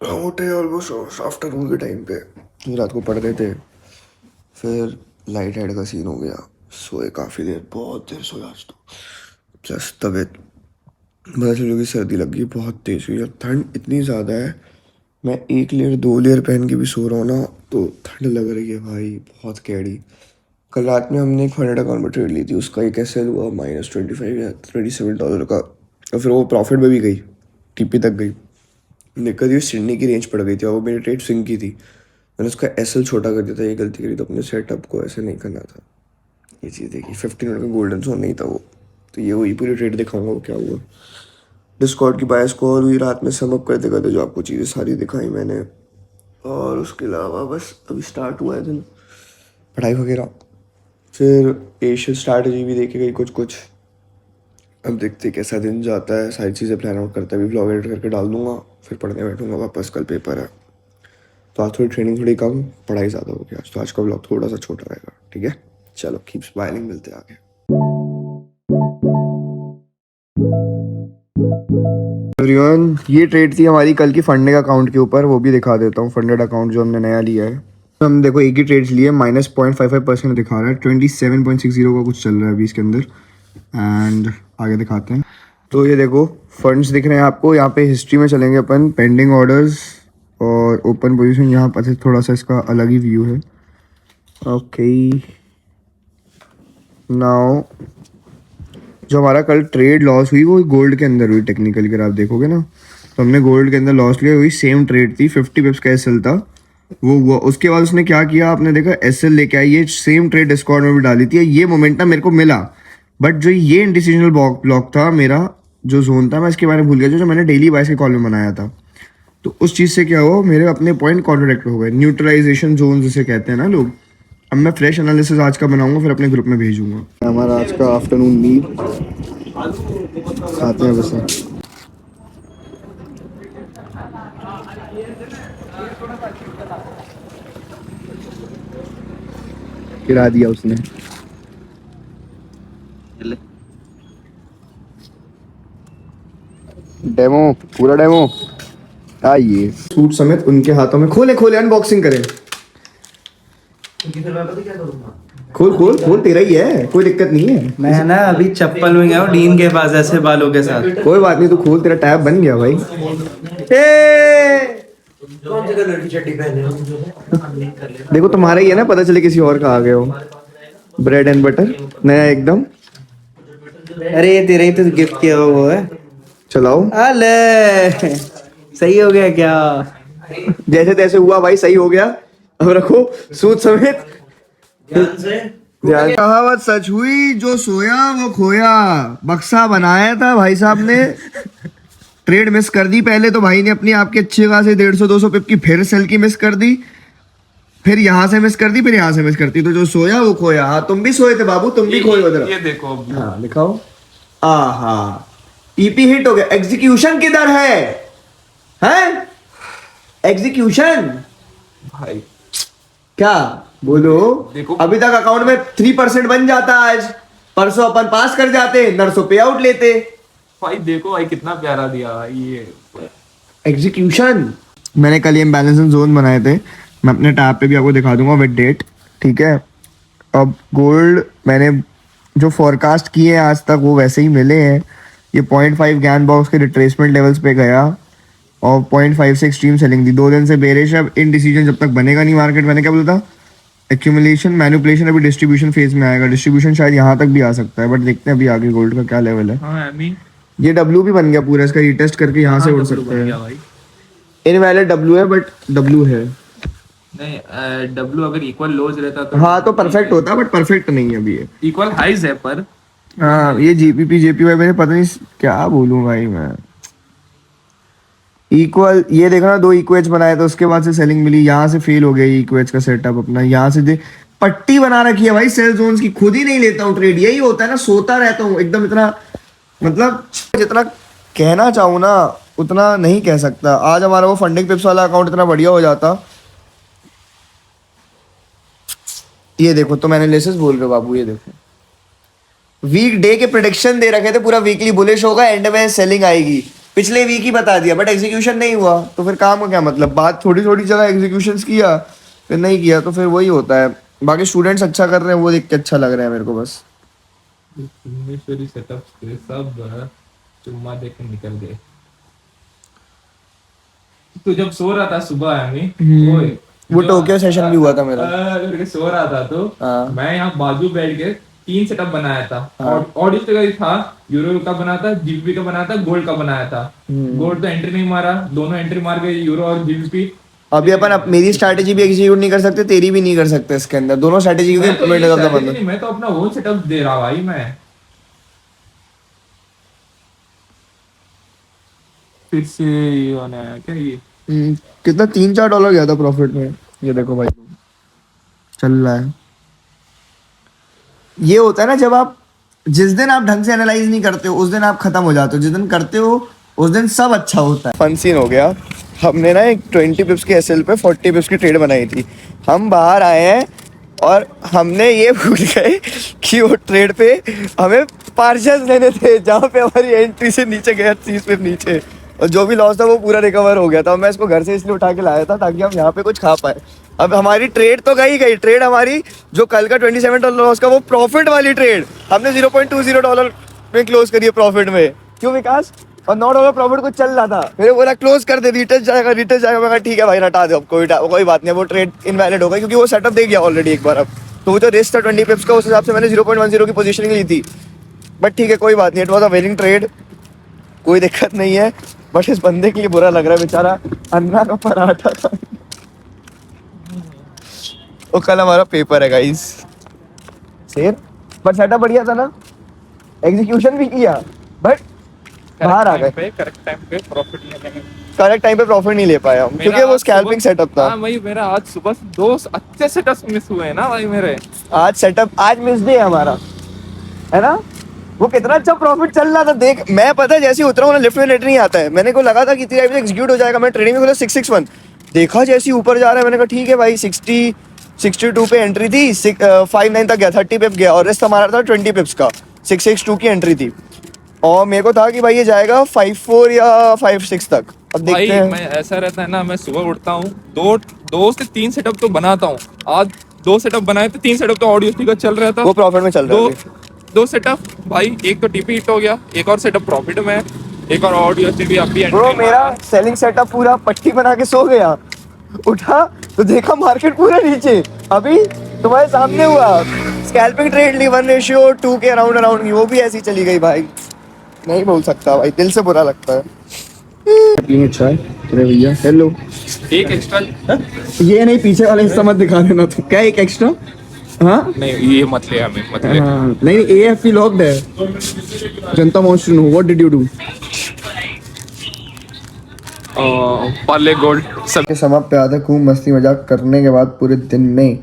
हम उठे almost afternoon के टाइम पे, रात को पढ़ रहे थे। फिर लाइट हेड का सीन हो गया, सोए काफ़ी देर, बहुत देर सोया आज तो। प्लस तबीयत पता चलो कि सर्दी लग गई, बहुत तेज़ हुई और ठंड इतनी ज़्यादा है। मैं एक लेयर 2 लेयर पहन के भी सो रहा हूँ ना, तो ठंड लग रही है भाई, बहुत कैडी। कल रात में हमने एक 100 अकाउंट में ट्रेड ली थी, उसका एक एस हुआ -25 या $27 का, और फिर वो प्रॉफिट में भी गई, टीपी तक गई। दिक्कत ये सिडनी की रेंज पड़ गई थी और वो मेरी ट्रेड स्विंग की थी। मैंने उसका एसएल छोटा कर दिया था, ये गलती करी, तो अपने सेटअप को ऐसे नहीं करना था। ये चीज़ देखी, 15 मिनट का गोल्डन जोन नहीं था वो, तो ये वही पूरी ट्रेड दिखाऊंगा वो क्या हुआ। डिस्कॉर्ड की बायस कॉल हुई रात में, समअप करते करते जो आपको चीज़ें सारी दिखाई मैंने। और उसके अलावा बस अभी स्टार्ट हुआ है दिन, पढ़ाई वगैरह। फिर एशियन स्ट्रैटेजी भी देखे गई कुछ कुछ। अब देखते कैसा दिन जाता है, सारी चीज़ें प्लान आउट करते हैं। अभी व्लॉग एडिट करके डाल दूंगा, फिर पढ़ने बैठूंगा वापस, कल पेपर है। तो आज थोड़ी ट्रेनिंग थोड़ी कम, पढ़ाई ज़्यादा हो गया आज, तो आज का व्लॉग थोड़ा सा छोटा रहेगा, ठीक है। चलो कीप स्माइलिंग, मिलते हैं आगे। एवरीवन, ये ट्रेड थी हमारी कल की फंडेड अकाउंट के ऊपर, वो भी दिखा देता हूँ। फंडेड अकाउंट जो हमने नया लिया है, हम देखो एक ही ट्रेड्स लिए, -0.55% दिखा रहा है, 27.60 का कुछ चल रहा है अभी इसके अंदर। एंड आगे दिखाते हैं। तो ये देखो फंड्स दिख रहे हैं आपको, यहाँ पे हिस्ट्री में चलेंगे अपन, पेंडिंग ऑर्डर्स और ओपन पोजीशन, यहाँ पर थोड़ा सा इसका अलग ही व्यू है। ओके, नाउ जो हमारा कल ट्रेड लॉस हुई वो गोल्ड के अंदर हुई टेक्निकली, अगर आप देखोगे ना, तो हमने गोल्ड के अंदर लॉस लिया, हुई सेम ट्रेड थी, 50 पिप्स का एसएल था वो हुआ। उसके बाद उसने क्या किया, आपने देखा एसएल लेके आई, ये सेम ट्रेड डिस्कॉर्ड में भी डाली थी, ये मोमेंटम मेरे को मिला। बट जो ये इंडिसीजनल ब्लॉक था मेरा, जो जोन था, मैं इसके बारे में भूल गया, जो मैंने डेली बाइस के कॉल में बनाया था। तो उस चीज़ से क्या हुआ, मेरे अपने पॉइंट कॉन्ट्रोडक्ट हो गए, न्यूट्रलाइजेशन जोन जिसे कहते हैं ना लोग। अब मैं फ्रेश एनालिसिस आज का बनाऊंगा, फिर अपने ग्रुप में भेजूंगा। हमारा आज का आफ्टरनून मील खाते हैं बस। गिरा दिया उसने। डेमो, पूरा डेमो। आइए, सूट समेत उनके हाथों में, खोले खोले अनबॉक्सिंग करें। खोल खोल खोल, तेरा ही है, कोई दिक्कत नहीं है। मैं ना अभी चप्पल में गया हूँ डीन के पास ऐसे बालों के साथ। कोई बात नहीं, तू खोल, तेरा टैब बन गया भाई। कौन सी कलर की चड्डी पहने हो? देखो तुम्हारा ही है ना, पता चले किसी और का आ गए हो। ब्रेड एंड बटर नया एकदम। अरे ये तेरा ही तो गिफ्ट किया हुआ वो है। चलाओ, अले सही हो गया क्या? जैसे तैसे हुआ भाई, सही हो गया। अब रखो सूट समेत। ध्यान से। ध्यान, कहावत सच हुई, जो सोया वो खोया। बक्सा बनाया था भाई साहब ने, ट्रेड मिस कर दी पहले तो भाई ने अपनी, आपके अच्छे खासे 150-200 पिप की, फिर सेल की मिस कर दी, फिर यहाँ से मिस कर दी, फिर यहाँ से मिस करती, तो जो सोया वो खोया। हाँ तुम भी सोए थे बाबू, तुम भी खोए उधर। ये देखो अब। हाँ दिखाओ। आहा, टीपी हिट हो गया। एग्जीक्यूशन किधर है? हैं? एग्जीक्यूशन भाई क्या बोलो? देखो। अभी तक अकाउंट में 3% बन जाता, आज परसों अपन पास कर जाते, नरसों पे आउट लेते। भाई देखो भाई कितना प्यारा दिया भाई ये। एग्जीक्यूशन। मैंने कल ये इम्बैलेंसिंग जोन बनाए थे, मैं अपने टैब पे भी आपको दिखा दूंगा विद डेट, ठीक है। अब गोल्ड मैंने जो फॉरकास्ट किए हैं आज तक वो वैसे ही मिले हैं। ये 0.5 ज्ञान बॉक्स के रिट्रेसमेंट लेवल्स पे गया और 0.5 से एक्सट्रीम सेलिंग दी, 2 दिन से बेरिश। अब इन डिसीजन जब तक बनेगा नहीं मार्केट, मैंने क्या बोला था, एक्यूमुलेशन मैनिपुलेशन, अभी डिस्ट्रीब्यूशन फेज में आएगा। डिस्ट्रीब्यूशन शायद यहाँ तक भी आ सकता है, बट देखते हैं अभी आगे गोल्ड का क्या लेवल है। हाँ आई मीन ये डब्ल्यू भी बन गया पूरा, इसका रीटेस्ट करके यहाँ से उड़ सकते हैं। भाई इनवैलिड डब्ल्यू है, बट डब्ल्यू है। नहीं डब्ल्यू अगर इक्वल लोज रहता तो हाँ तो परफेक्ट होता, बट परफेक्ट नहीं है अभी ये। इक्वल हाइज है पर। हाँ ये जीपीपी जेपीवाई, मैंने पता नहीं क्या बोलूँ भाई मैं। इक्वल, ये देखा ना, 2 इक्वेज बनाए तो उसके बाद से सेलिंग मिली, यहाँ से फेल हो गया इक्वेज का सेटअप अपना। यहाँ से पट्टी बना रखी है भाई सेल जोन्स की, खुद ही नहीं लेता हूँ ट्रेड। यही होता है ना, सोता रहता हूँ एकदम, इतना मतलब जितना कहना चाहूँ ना उतना नहीं कह सकता। आज हमारा वो फंडिंग पिप्स वाला अकाउंट इतना बढ़िया हो जाता। ये देखो, तो मैंने लेसेस बोल रहे हो बाबू, ये देखो वीक डे के प्रेडिक्शन दे रखे थे, पूरा वीकली बुलिश होगा, एंड में सेलिंग आएगी। पिछले वीक ही बता दिया बट एग्जीक्यूशन नहीं हुआ, तो फिर काम का क्या मतलब। बात थोड़ी थोड़ी जगह एग्जीक्यूशन किया, फिर नहीं किया, तो फिर वही होता है। बाकी स्टूडेंट्स अच्छा कर रहे हैं, वो देख के अच्छा लग रहा है मेरे को बस। भुवनेश्वरी सेटअप्स थे सब, चुम्मा देख के निकल गए। तो जब सो रहा था सुबह ओए, वो टोक्यो सेशन भी हुआ था मेरा। करके सो रहा था तो हाँ। मैं यहाँ बाजू बैठ के 3 सेटअप बनाया था। हाँ। और ऑडियो का ही था, यूरो का बनाया था, जीबीपी का बनाया था, गोल्ड का बनाया था। गोल्ड तो एंट्री नहीं मारा, दोनों एंट्री मार गए, यूरो और जीबीपी। अभी अपन मेरी स्ट्रैटेजी भी एग्जीक्यूट नहीं कर सकते, तेरी भी नहीं कर सकते इसके अंदर, दोनों स्ट्रैटेजी मैं क्योंकि तो ये implement करना strategy बंद है। नहीं, मैं तो अपना ओन सेटअप दे रहा भाई मैं। फिर से ये होने आया क्या ये? कितना $3-4 गया था प्रॉफिट में, ये देखो भाई चल रहा है। ये होता है ना, जब आप जिस दिन आप ढंग से एनालाइज नहीं करते हो उस दिन आप खत्म हो जाते हो, जिस दिन करते हो उस दिन सब अच्छा होता है। फन सीन हो गया, हमने ना एक 20 पिप्स की एसएल पे 40 पिप्स की ट्रेड बनाई थी। हम बाहर आए हैं और हमने ये भूल गए कि वो ट्रेड पे हमें पार्शल्स लेने थे, जहाँ पे हमारी एंट्री से नीचे गया 30 पिप नीचे, और जो भी लॉस था वो पूरा रिकवर हो गया था। मैं इसको घर से इसलिए उठा के लाया था ताकि हम यहाँ पे कुछ खा पाए। अब हमारी ट्रेड तो गई ट्रेड हमारी, जो कल का $27 लॉस का, वो प्रॉफिट वाली ट्रेड हमने $0.20 में क्लोज करी है प्रॉफिट में। क्यों विकास? और $9 प्रॉफिट कुछ चल रहा था, मेरे बोला क्लोज कर दे, रिटर्न जाएगा। मैं कहा ठीक है भाई हटा दो, अब कोई बात नहीं, वो ट्रेड इनवैलिड हो गई क्योंकि वो सेटअप दे गया ऑलरेडी एक बार। अब तो वो जो रिस्क था 20 पिप्स का, उस हिसाब से मैंने 0.10 की पोजीशनिंग ली थी। बट ठीक है कोई बात नहीं, it was a winning trade, कोई दिक्कत नहीं है। बट इस बंदे के लिए बुरा लग रहा है, बेचारा अन्ना का पराठा था। वो कल हमारा पेपर है गाइस शेर, बट सेटअप बढ़िया था ना, एग्जीक्यूशन भी किया बट बाहर आ गए। करेक्ट टाइम पे प्रॉफिट लेने में करेक्ट टाइम पे प्रॉफिट नहीं ले पाया हम, क्योंकि वो स्कैल्पिंग सेटअप था। हाँ भाई, मेरा आज सुबह से 2 अच्छे सेटअप्स मिस हुए हैं ना भाई मेरे। आज सेटअप, आज मिस डे है हमारा, है ना। वो कितना अच्छा प्रॉफिट चल रहा था, देख मैं पता है जैसे ही उतरा हूँ ना, लिफ्ट में नेट नहीं आता है, मैंने को लगा था कि तेरा एग्जीक्यूट हो जाएगा। मैं ट्रेडिंग में खोला 661, देखा जैसे ही ऊपर जा रहा है, मैंने कहा ठीक है भाई 62 पे एंट्री थी, 59 तक गया, 30 पिप गया, और रिस्क हमारा था 20 पिप्स का, 662 की एंट्री थी। और मेरे को था कि भाई ये जाएगा 54 या 56 तक। अब भाई देखते हैं। मैं ऐसा रहता है ना, मैं सुबह उठता हूँ, दो से 3 सेटअप तो बनाता हूँ। आज 2 सेटअप बनाए थे, 3 सेटअप तो ऑडियो का चल रहा था, वो प्रॉफिट में चल रहा है। दो सेटअप भाई, एक तो टीपी हिट हो गया, एक और सेटअप प्रॉफिट में है, एक और ऑडियो भी अभी ब्रो मेरा सेलिंग सेटअप पूरा पट्टी बना के सो गया, उठा तो देखा मार्केट पूरा नीचे। अभी तुम्हारे सामने हुआ, स्कैल्पिंग ट्रेड ली 1:2 के अराउंड की, वो भी ऐसी चली गई भाई। नहीं बोल सकता भाई, दिल से बुरा लगता है। अच्छा है तेरे भैया, हेलो। एक एक्स्ट्रा ये नहीं, पीछे वाला हिस्सा मत दिखा देना तू। क्या एक एक्स्ट्रा? हाँ नहीं, ये मत ले हमें, मत ले। नहीं, AFP लॉक्ड है। जनता wants to know what did you do. Parle gold सब के समाप्त पे आधा खूब मस्ती मजाक करने के बाद पूरे दिन में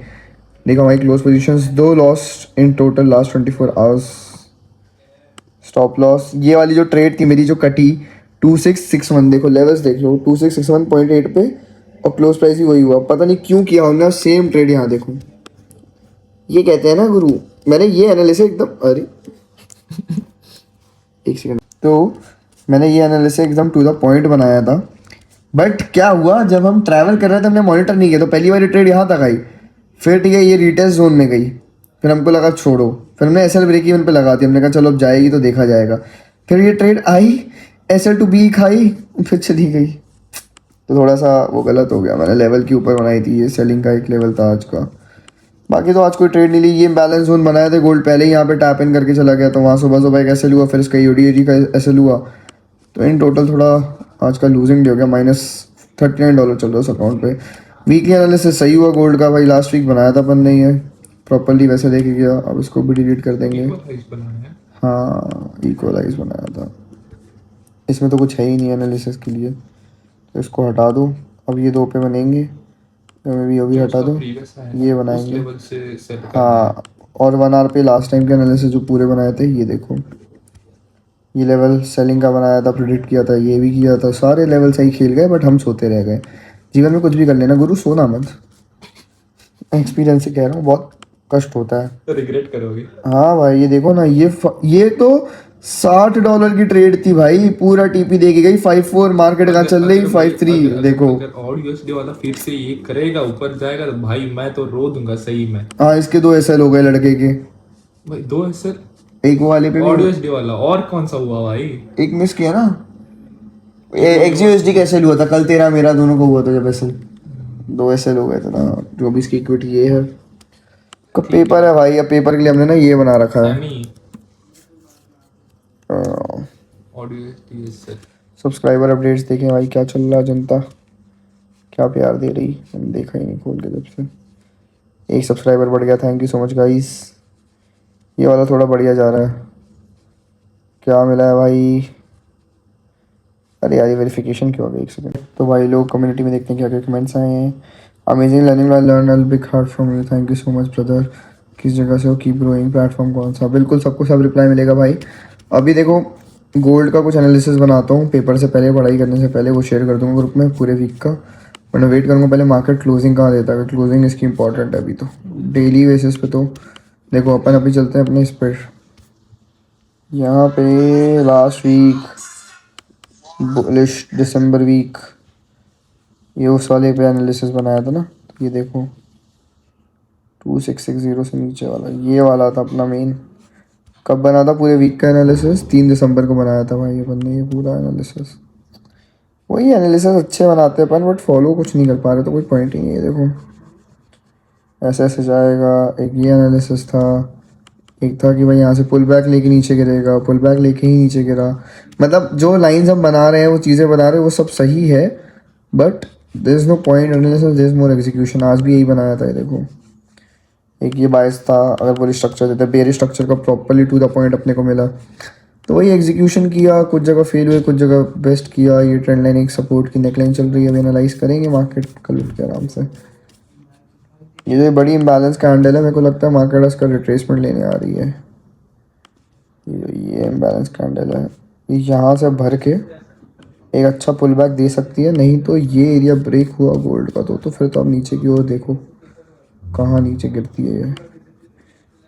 देखो हमारी close positions 2 lost in total last 24 hours. Stop loss ये वाली जो ट्रेड थी मेरी जो कटी 2661, देखो लेवल्स देख लो 2661.8 पे, और क्लोज प्राइस ही वही हुआ। पता नहीं क्यों किया हमने सेम ट्रेड। यहाँ देखो, ये कहते हैं ना गुरु, मैंने ये एनालिसिस एकदम, अरे एक सेकंड, तो मैंने ये एनालिसिस एकदम टू द पॉइंट बनाया था। बट क्या हुआ, जब हम ट्रैवल कर रहे थे हमने मॉनिटर नहीं किया, तो पहली वाली ट्रेड यहाँ तक आई, फिर ठीक है ये रिटेस्ट जोन में गई, फिर हमको लगा छोड़ो, फिर हमने SL ब्रेक इवन पे लगा दी, हमने कहा चलो अब जाएगी तो देखा जाएगा। फिर ये trade I, SL to B खाई, फिर चली गई, तो थोड़ा सा वो गलत हो गया। मैंने लेवल के ऊपर बनाई थी, ये सेलिंग का एक लेवल था आज का। बाकी तो आज कोई ट्रेड नहीं ली। ये बैलेंस जोन बनाया था, गोल्ड पहले ही यहाँ पे टैप इन करके चला गया, तो वहाँ सुबह एक SL हुआ, फिर इसका UDAG का SL हुआ, तो इन टोटल थोड़ा आज का लूजिंग डे हो गया। -$39 चल रहा है उस अकाउंट पे। वीकली एनालिसिस सही हुआ गोल्ड का भाई, लास्ट वीक बनाया था अपन ने ये प्रॉपरली, वैसे देखे गया। अब इसको भी डिलीट कर देंगे। हाँ इक्वलाइज बनाया था, इसमें तो कुछ है ही नहीं एनालिसिस के लिए, तो इसको हटा दो। अब ये 2 पे बनेंगे, भी अभी हटा दो, ये बनाएंगे। हाँ, और 1 आवर पे लास्ट टाइम के एनालिसिस जो पूरे बनाए थे, ये देखो ये लेवल सेलिंग का बनाया था, प्रिडिक्ट किया था, ये भी किया था, सारे लेवल सही खेल गए, बट हम सोते रह गए। जीवन में कुछ भी कर लेना गुरु, सोना मत। एक्सपीरियंस से कह रहा हूँ, बहुत कष्ट होता है, तो रिग्रेट करोगे। हाँ भाई, ये देखो ना, ये तो $60 की ट्रेड थी भाई, पूरा टीपी देके गई 5-4, मार्केट कहाँ चल रही 5-3 देखो। और यूएसडी वाला फिर से ये करेगा ऊपर जाएगा तो भाई मैं तो रो दूंगा सही में। हाँ इसके 2 SL हो गए लड़के के, भाई 2 ऐसे एक वो वाले पे और भी यूएसडी वाला और कौन सा हुआ भाई? एक मिस किया ना। XUSD का SL हुआ था कल, तेरा मेरा दोनों को हुआ था जब SL 2 SL हो गए थे ना। जो भी इसकी इक्विटी ये है, कब पेपर है भाई, अब पेपर के लिए हमने ना ये बना रखा है नहीं और यूएसडी ऐसे सब्सक्राइबर अपडेट्स। देखें भाई क्या चल रहा है, जनता क्या प्यार दे रही, मैंने देखा ही नहीं खोल के जब से। एक सब्सक्राइबर बढ़ गया, thank you so much guys. ये वाला थोड़ा बढ़िया जा रहा है, क्या मिला है भाई? अरे यार ये वेरिफिकेशन क्यों हो गई, एक सेकंड। तो भाई लोग कम्युनिटी में देखते हैं क्या क्या कमेंट्स आए हैं। Amazing learning, I learn a big heart from you, thank you so much brother. किस जगह से हो, कीप ग्रोइंग, प्लेटफॉर्म कौन सा? बिल्कुल सबको सब रिप्लाई मिलेगा भाई। अभी देखो गोल्ड का कुछ एनालिसिस बनाता हूँ पेपर से पहले, पढ़ाई करने से पहले, वो शेयर कर दूंगा ग्रुप में पूरे वीक का। बट मैं वेट करूँगा पहले मार्केट क्लोजिंग कहाँ देता है, क्लोजिंग इसकी इंपॉर्टेंट है अभी तो। डेली बेसिस पे तो देखो अपन अभी चलते हैं अपने इस पर, यहाँ पे लास्ट वीक बुलिश दिसंबर वीक, ये उस वाले पे एनालिसिस बनाया था ना। तो ये देखो 2660 से नीचे वाला, ये वाला था अपना मेन। कब बना था पूरे वीक का एनालिसिस? 3 दिसंबर को बनाया था भाई अपन ने ये पूरा एनालिसिस। वही एनालिसिस अच्छे बनाते हैं अपन, बट फॉलो कुछ नहीं कर पा रहे तो कोई पॉइंट ही नहीं है। देखो ऐसे ऐसे जाएगा। एक ये एनालिसिस था, एक था कि भाई यहाँ से पुल बैक लेके नीचे गिरेगा, पुल बैक लेके ही नीचे गिरा। मतलब जो लाइंस हम बना रहे हैं, वो चीज़ें बना रहे हैं, वो सब सही है, but there is no point analysis, there is more execution. आज भी यही बनाया था ये देखो। एक ये बायस था, अगर पूरी स्ट्रक्चर देते, बेरी स्ट्रक्चर का प्रॉपरली टू द पॉइंट अपने को मिला, तो वही एग्जीक्यूशन किया, कुछ जगह फेल हुए, कुछ जगह बेस्ट किया। ये ट्रेंड लाइन एक सपोर्ट की नेकलाइन चल रही है, अभी एनालाइज करेंगे मार्केट कल उठ के आराम से। ये जो बड़ी इम्बैलेंस कैंडल है, मेरे को लगता है मार्केट उसका रिट्रेसमेंट लेने आ रही है। ये इम्बैलेंस कैंडल है, ये यहाँ से भर के एक अच्छा पुल बैक दे सकती है, नहीं तो ये एरिया ब्रेक हुआ गोल्ड का तो फिर तो अब नीचे की ओर देखो कहाँ नीचे गिरती है ये।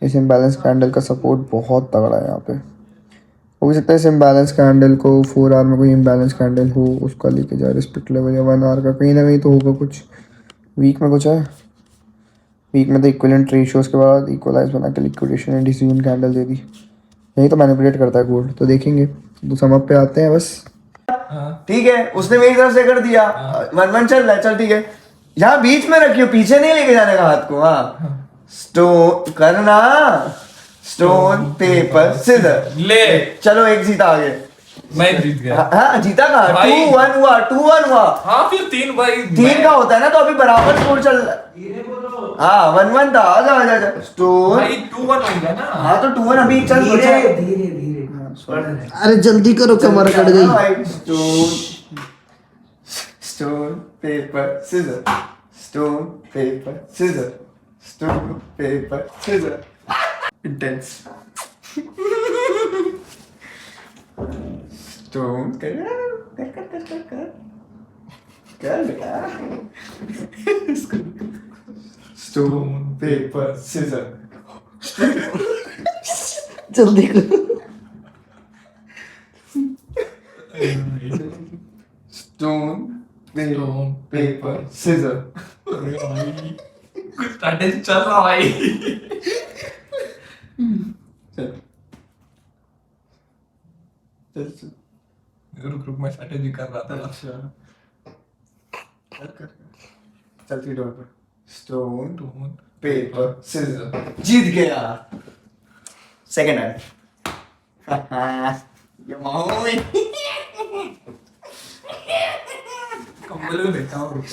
इस इम्बैलेंस कैंडल का सपोर्ट बहुत तगड़ा है यहाँ पे। हो भी सकता है इस इम्बैलेंस कैंडल को 4 आवर में कोई इम्बैलेंस कैंडल हो, उसका लेके जाए रिस्पेक्ट लेवल, या 1 आवर का कहीं ना कहीं तो होगा कुछ। वीक में कुछ है, वीक में तो इक्विवेलेंट रेशियोज के बाद इक्वलाइज बना के लिक्विडेशन एंड डिसीजन कैंडल दे दी। यही तो मैनिपुलेट करता है गोल्ड। तो देखेंगे, तो समझ पे आते हैं बस। ठीक है, उसने मेरी तरफ से कर दिया, 1-1 चल रहा है, चल ठीक है। यहाँ बीच में रखियो, पीछे नहीं लेके जाने का हाथ को। हाँ स्टोन करना, स्टोन पेपर सिजर ले चलो, एक जीता आगे। मैं जीत गया। हाँ जीता कहाँ, भाई। 2-1 हुआ, 2-1 हुआ। हाँ फिर 3 भाई 3 का होता है ना, तो अभी बराबर स्कोर चल रहा है। हाँ 1-1 था, आजा आजा आजा स्टोन। भाई 2-1 होगा ना। हाँ तो 2-1 अभी चल बचा। धीरे धीरे धीरे अरे जल्दी करो, कमर कट गई। Stone paper scissor, stone paper scissor, stone paper scissor. Intense. Stone कर बेटा। स्टोन पेपर सिजर, जल्दी करो। Stone paper scissor. कुछ स्ट्रैटेजी चल रहा भाई। चल चल चल रुक रुक मैं स्ट्रैटेजी कर रहा था। अच्छा चल 3 डॉट पर स्टोन पेपर सिजर। जीत गया सेकंड हैंड। ये माहौल कंबल में बैठा हूँ,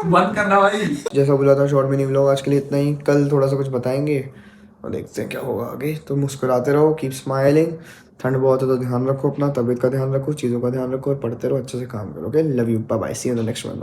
बंद करना भाई। जैसा बोला था शॉर्ट मिनी व्लॉग आज के लिए इतना ही। कल थोड़ा सा कुछ बताएंगे और देखते हैं क्या होगा आगे। तो मुस्कुराते रहो, कीप स्माइलिंग। ठंड बहुत है तो ध्यान रखो अपना, तबीयत का ध्यान रखो, चीज़ों का ध्यान रखो और पढ़ते रहो, अच्छे से काम करो। Okay, love you, bye bye, see you in the next one.